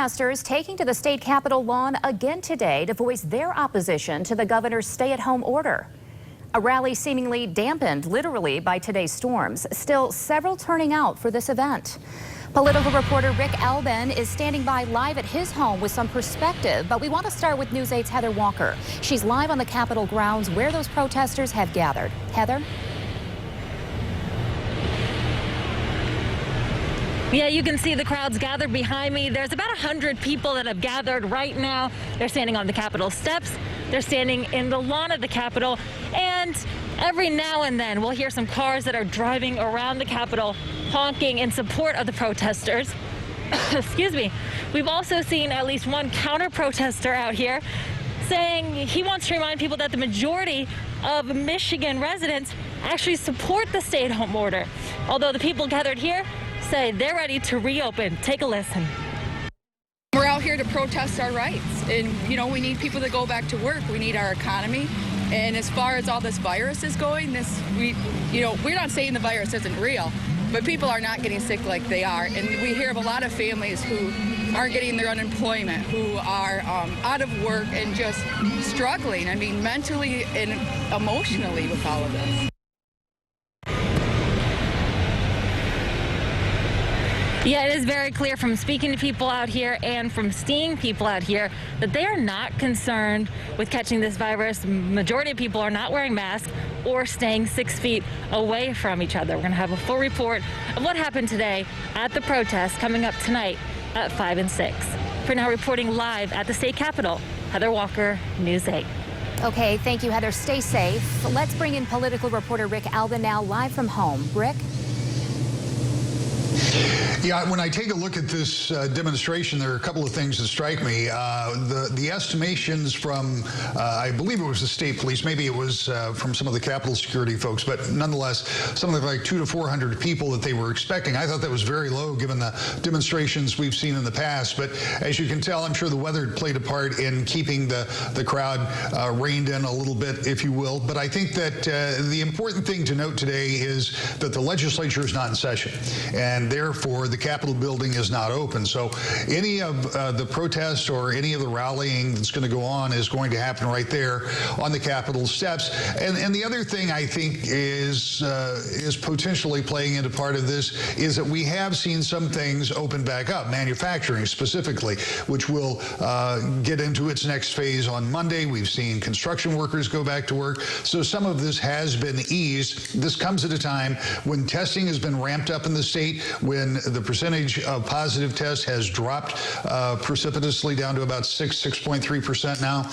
Protesters taking to the state capitol lawn again today to voice their opposition to the governor's stay-at-home order. A rally seemingly dampened literally by today's storms. Still, several turning out for this event. Political reporter Rick Albin is standing by live at his home with some perspective, but we want to start with News 8's Heather Walker. She's live on the Capitol grounds where those protesters have gathered. Heather? Yeah, you can see the crowds gathered behind me. There's about 100 people that have gathered right now. They're standing on the Capitol steps. They're standing in the lawn of the Capitol. And every now and then we'll hear some cars that are driving around the Capitol honking in support of the protesters. Excuse me. We've also seen at least one counter-protester out here saying he wants to remind people that the majority of Michigan residents actually support the stay-at-home order. Although the people gathered here say they're ready to reopen. Take a listen. We're out here to protest our rights, and we need people to go back to work. We need our economy, and as far as all this virus is going, we're not saying the virus isn't real, but people are not getting sick like they are, and we hear of a lot of families who aren't getting their unemployment, who are out of work and just struggling. I mean, mentally and emotionally with all of this. Yeah, it is very clear from speaking to people out here and from seeing people out here that they are not concerned with catching this virus. Majority of people are not wearing masks or staying 6 feet away from each other. We're going to have a full report of what happened today at the protest coming up tonight at 5 and 6. For now, reporting live at the state capitol, Heather Walker, News 8. Okay, thank you, Heather. Stay safe. Let's bring in political reporter Rick Albin now live from home. Rick? Yeah, when I take a look at this demonstration, there are a couple of things that strike me. The estimations from, I believe it was the state police, maybe it was from some of the Capitol security folks, but nonetheless, something like 200 to 400 people that they were expecting. I thought that was very low given the demonstrations we've seen in the past. But as you can tell, I'm sure the weather played a part in keeping the crowd reined in a little bit, if you will. But I think that the important thing to note today is that the legislature is not in session, and therefore the Capitol building is not open. So any of the protests or any of the rallying that's going to go on is going to happen right there on the Capitol steps. And the other thing I think is potentially playing into part of this is that we have seen some things open back up, manufacturing specifically, which will get into its next phase on Monday. We've seen construction workers go back to work. So some of this has been eased. This comes at a time when testing has been ramped up in the state, when the percentage of positive tests has dropped precipitously down to about 6.3% now.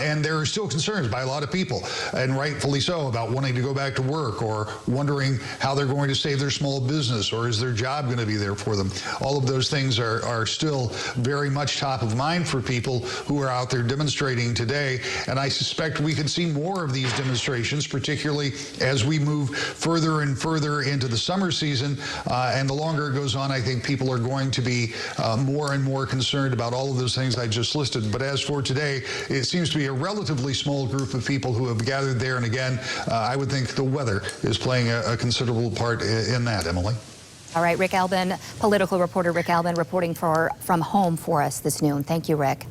And there are still concerns by a lot of people, and rightfully so, about wanting to go back to work or wondering how they're going to save their small business, or is their job going to be there for them. All of those things are still very much top of mind for people who are out there demonstrating today. And I suspect we could see more of these demonstrations, particularly as we move further and further into the summer season. And the longer it goes on, I think people are going to be more and more concerned about all of those things I just listed. But as for today, it seems to be a relatively small group of people who have gathered there. And again, I would think the weather is playing a considerable part in that, Emily. All right, Rick Albin, political reporter Rick Albin reporting from home for us this noon. Thank you, Rick.